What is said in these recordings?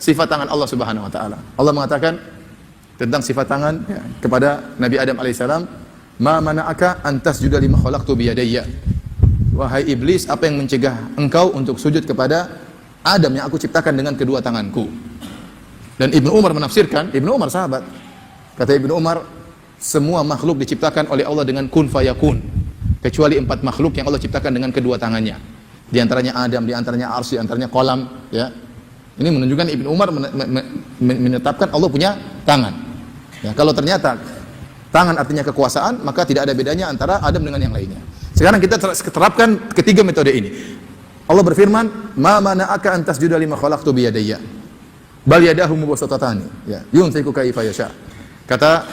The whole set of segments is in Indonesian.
sifat tangan Allah Subhanahu wa taala. Allah mengatakan tentang sifat tangan ya, kepada Nabi Adam alaihissalam, "Ma mana'aka an tasjuda lima khalaqtu bi yadayya." Wahai iblis, apa yang mencegah engkau untuk sujud kepada Adam yang aku ciptakan dengan kedua tanganku? Dan Ibnu Umar menafsirkan, Ibnu Umar sahabat, kata Ibnu Umar, semua makhluk diciptakan oleh Allah dengan kun fayakun, kecuali 4 makhluk yang Allah ciptakan dengan kedua tangannya. Di antaranya Adam, di antaranya Arsy, di antaranya kolam, ya. Ini menunjukkan Ibnu Umar menetapkan Allah punya tangan. Ya, kalau ternyata tangan artinya kekuasaan, maka tidak ada bedanya antara Adam dengan yang lainnya. Sekarang kita terapkan ketiga metode ini. Allah berfirman, "Ma mana'aka an tasjuda lima khalaqtu bi yadayya." Bal yadahu mubsatatani. Ya, yunfiqu kaifa yasha. Kata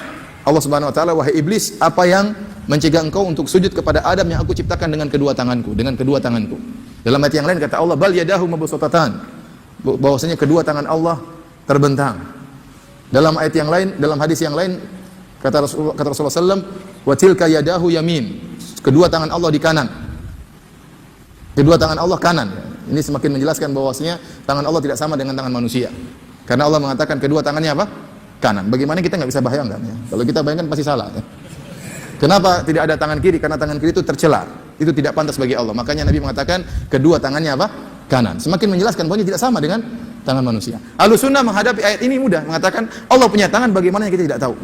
Allah Subhanahu wa taala, "Wahai iblis, apa yang mencegah engkau untuk sujud kepada Adam yang aku ciptakan dengan kedua tanganku, dengan kedua tanganku?" Dalam ayat yang lain kata Allah, "Bal yadahu mubsatatan." Bahwasanya kedua tangan Allah terbentang. Dalam ayat yang lain, dalam hadis yang lain kata Rasulullah sallallahu, "Wa tilka yadahu yamin." Kedua tangan Allah di kanan. Kedua tangan Allah kanan. Ini semakin menjelaskan bahwasanya tangan Allah tidak sama dengan tangan manusia. Karena Allah mengatakan kedua tangannya apa? Kanan. Bagaimana kita nggak bisa bayangkan ya? Kalau kita bayangkan pasti salah ya. Kenapa tidak ada tangan kiri? Karena tangan kiri itu tercela. Itu tidak pantas bagi Allah. Makanya Nabi mengatakan kedua tangannya apa? Kanan. Semakin menjelaskan bahwa tidak sama dengan tangan manusia. Ahlussunnah menghadapi ayat ini mudah, mengatakan Allah punya tangan, bagaimana kita tidak tahu.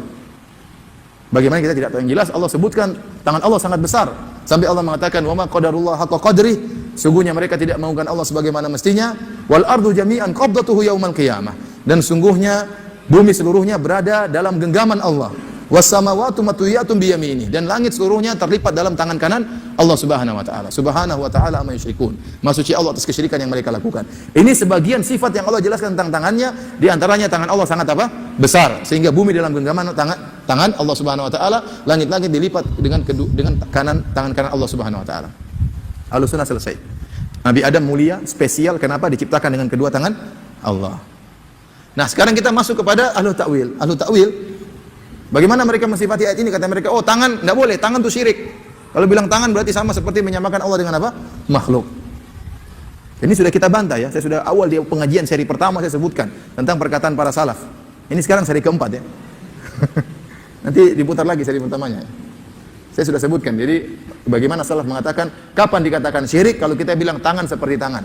Bagaimana kita tidak tahu? Yang jelas Allah sebutkan tangan Allah sangat besar sampai Allah mengatakan wa ma qadarullah haqqa qadri, sungguhnya mereka tidak mengagungkan Allah sebagaimana mestinya, wal ardu jami'an qabdatuhu yaumal qiyamah, dan sungguhnya bumi seluruhnya berada dalam genggaman Allah, was samawati matwiyatun bi yaminihi, dan langit seluruhnya terlipat dalam tangan kanan Allah Subhanahu wa taala. Subhanahu wa taala amma yusyrikun. Maha suci Allah atas kesyirikan yang mereka lakukan. Ini sebagian sifat yang Allah jelaskan tentang tangannya, di antaranya tangan Allah sangat apa? Besar, sehingga bumi dalam genggaman tangan Allah Subhanahu wa taala, langit-langit dilipat dengan tangan kanan Allah Subhanahu wa taala. Ahlussunnah selesai. Nabi Adam mulia, spesial, kenapa diciptakan dengan kedua tangan Allah. Nah, sekarang kita masuk kepada ahlu ta'wil. Ahlu ta'wil, bagaimana mereka mensifati ayat ini? Kata mereka, oh tangan, enggak boleh, tangan itu syirik. Kalau bilang tangan berarti sama seperti menyamakan Allah dengan apa? Makhluk. Ini sudah kita bantah ya, saya sudah awal di pengajian seri pertama saya sebutkan tentang perkataan para salaf. Ini sekarang seri keempat ya. Nanti diputar lagi seri pertamanya. Saya sudah sebutkan, jadi bagaimana salaf mengatakan, kapan dikatakan syirik? Kalau kita bilang tangan seperti tangan.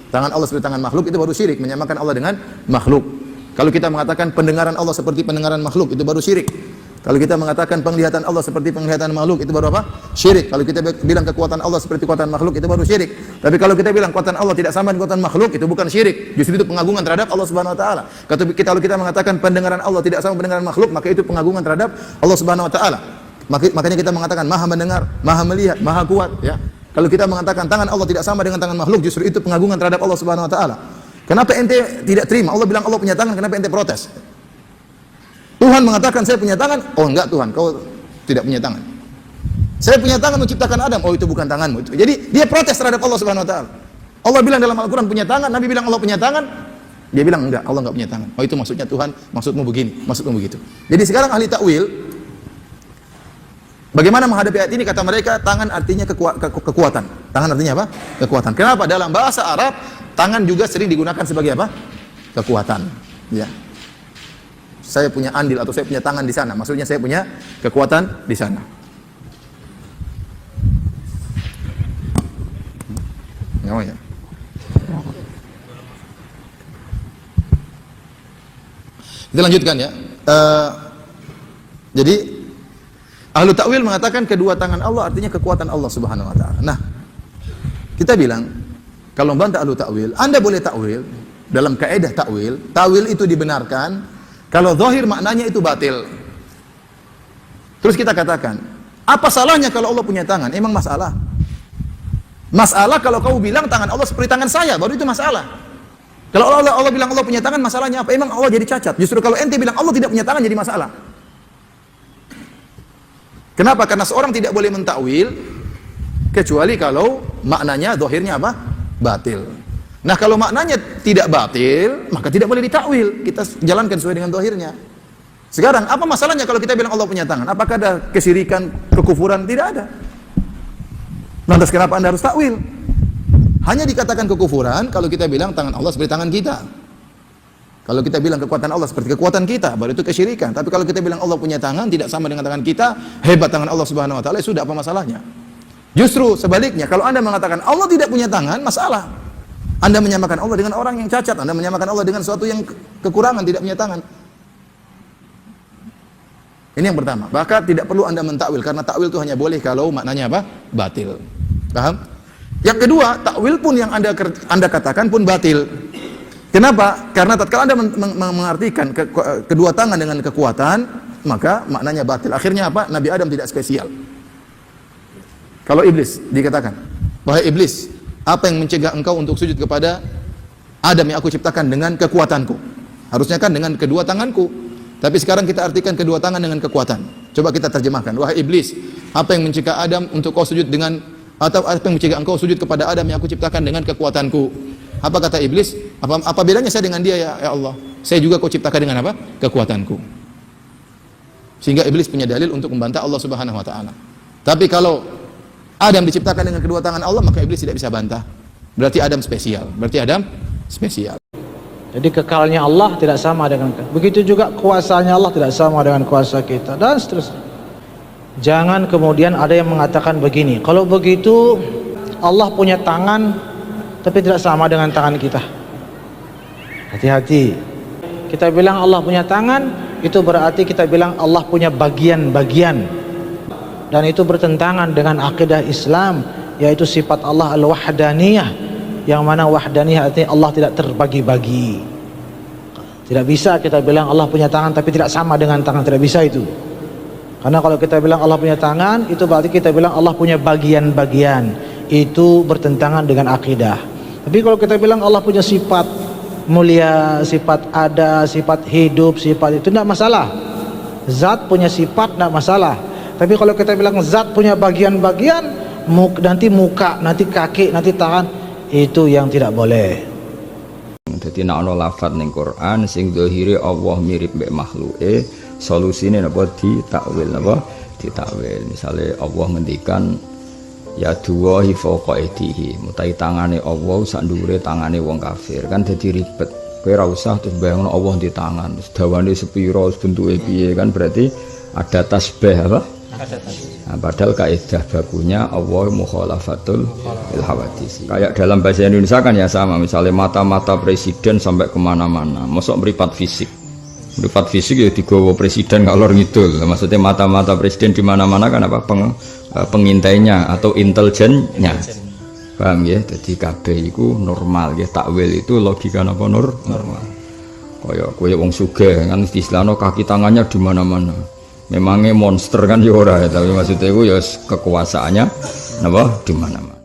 Tangan Allah seperti tangan makhluk, itu baru syirik, menyamakan Allah dengan makhluk. Kalau kita mengatakan pendengaran Allah seperti pendengaran makhluk, itu baru syirik. Kalau kita mengatakan penglihatan Allah seperti penglihatan makhluk, itu baru apa? Syirik. Kalau kita bilang kekuatan Allah seperti kekuatan makhluk, itu baru syirik. Tapi kalau kita bilang kekuatan Allah tidak sama dengan kekuatan makhluk, itu bukan syirik. Justru itu pengagungan terhadap Allah Subhanahu wa taala. Kalau kita mengatakan pendengaran Allah tidak sama pendengaran makhluk, maka itu pengagungan terhadap Allah Subhanahu wa taala. Makanya kita mengatakan Maha mendengar, Maha melihat, Maha kuat, ya. Kalau kita mengatakan tangan Allah tidak sama dengan tangan makhluk, justru itu pengagungan terhadap Allah Subhanahu wa taala. Kenapa ente tidak terima? Allah bilang Allah punya tangan, kenapa ente protes? Tuhan mengatakan saya punya tangan, oh enggak Tuhan, kau tidak punya tangan. Saya punya tangan menciptakan Adam, oh itu bukan tanganmu. Jadi dia protes terhadap Allah Subhanahu wa taala. Allah bilang dalam Al-Qur'an punya tangan, Nabi bilang Allah punya tangan, dia bilang enggak, Allah enggak punya tangan. Oh itu maksudnya Tuhan, maksudmu begini, maksudmu begitu. Jadi sekarang ahli takwil bagaimana menghadapi ayat ini? Kata mereka tangan artinya kekuatan. Tangan artinya apa? Kekuatan. Kenapa? Dalam bahasa Arab tangan juga sering digunakan sebagai apa? Kekuatan. Ya. Saya punya andil atau saya punya tangan di sana. Maksudnya saya punya kekuatan di sana. Oh ya. Kita lanjutkan ya. Jadi ahlu ta'wil mengatakan kedua tangan Allah artinya kekuatan Allah Subhanahu wa taala. Nah, kita bilang kalau membantah ahlu ta'wil, Anda boleh ta'wil dalam kaidah ta'wil. Ta'wil itu dibenarkan kalau zahir maknanya itu batil. Terus kita katakan, apa salahnya kalau Allah punya tangan? Emang masalah? Masalah kalau kau bilang tangan Allah seperti tangan saya, baru itu masalah. Kalau Allah bilang Allah punya tangan, masalahnya apa? Emang Allah jadi cacat? Justru kalau ente bilang Allah tidak punya tangan jadi masalah. Kenapa? Karena seorang tidak boleh mentakwil kecuali kalau maknanya zahirnya apa? Batil. Nah, kalau maknanya tidak batil, maka tidak boleh ditakwil. Kita jalankan sesuai dengan zahirnya. Sekarang, apa masalahnya kalau kita bilang Allah punya tangan? Apakah ada kesyirikan, kekufuran? Tidak ada. Lantas kenapa Anda harus takwil? Hanya dikatakan kekufuran kalau kita bilang tangan Allah seperti tangan kita. Kalau kita bilang kekuatan Allah seperti kekuatan kita, baru itu kesyirikan. Tapi kalau kita bilang Allah punya tangan, tidak sama dengan tangan kita, hebat tangan Allah Subhanahu wa taala, sudah apa masalahnya? Justru sebaliknya, kalau Anda mengatakan Allah tidak punya tangan, masalah. Anda menyamakan Allah dengan orang yang cacat, Anda menyamakan Allah dengan sesuatu yang kekurangan, tidak punya tangan. Ini yang pertama. Bahkan tidak perlu Anda mentakwil, karena takwil itu hanya boleh kalau maknanya apa? Batil. Paham? Yang kedua, takwil pun yang Anda katakan pun batil. Kenapa? Karena tatkala Anda mengartikan kedua tangan dengan kekuatan, maka maknanya batil. Akhirnya apa? Nabi Adam tidak spesial. Kalau iblis dikatakan, wahai iblis, apa yang mencegah engkau untuk sujud kepada Adam yang aku ciptakan dengan kekuatanku? Harusnya kan dengan kedua tanganku. Tapi sekarang kita artikan kedua tangan dengan kekuatan. Coba kita terjemahkan. Wahai iblis, apa yang mencegah Adam untuk kau sujud dengan, atau apa yang mencegah engkau sujud kepada Adam yang aku ciptakan dengan kekuatanku? Apa kata iblis? Apa bedanya saya dengan dia ya Allah? Saya juga kau ciptakan dengan apa? Kekuatanku. Sehingga iblis punya dalil untuk membantah Allah Subhanahu wa taala. Tapi kalau Adam diciptakan dengan kedua tangan Allah, maka iblis tidak bisa bantah. Berarti Adam spesial. Jadi kekalnya Allah tidak sama dengan, begitu juga kuasanya Allah tidak sama dengan kuasa kita, dan seterusnya. Jangan kemudian ada yang mengatakan begini, kalau begitu Allah punya tangan tapi tidak sama dengan tangan kita. Hati-hati. Kita bilang Allah punya tangan, itu berarti kita bilang Allah punya bagian-bagian, dan itu bertentangan dengan akidah Islam, yaitu sifat Allah al-wahdaniyah, yang mana wahdaniyah artinya Allah tidak terbagi-bagi. Tidak bisa kita bilang Allah punya tangan tapi tidak sama dengan tangan, tidak bisa itu. Karena kalau kita bilang Allah punya tangan, itu berarti kita bilang Allah punya bagian-bagian, itu bertentangan dengan akidah. Tapi kalau kita bilang Allah punya sifat mulia, sifat ada, sifat hidup, sifat itu tidak masalah. Zat punya sifat tidak masalah. Tapi kalau kita bilang zat punya bagian-bagian, nanti muka, nanti kaki, nanti tangan, itu yang tidak boleh. Jadi nek ana lafaz ning Quran sing zahire Allah mirip mbek makhluke, solusine napa ditakwil, napa ditakwil. Misale Allah ngendikan ya duwahi fawqa aidihi, mutai tangane Allah sak ndhuwure tangane wong kafir, kan dadi ribet. Kowe ora usah terus bayangno Allah di tangan, dawane sepira, bentuke piye, kan berarti ada tasbih apa? Ada tasbih. Nah, padahal kaidah bakunya Allah mukhalafatul bil hawadis. Kayak dalam bahasa Indonesia kan ya sama, misalnya mata-mata presiden sampai kemana-mana, mosok meripat fisik. Meripat fisik ya digawa presiden ngalor ngidul. Maksudnya mata-mata presiden di mana-mana kan apa? Pengintainya atau intelijennya. Paham ya? Jadi kabeh iku normal ya, takwil itu logika apa normal. Kaya wong sugih kan istilahno kaki tangannya di mana-mana. Memangnya monster kan ya ora ya, tapi maksudnya iku ya kekuasaannya napa di mana-mana.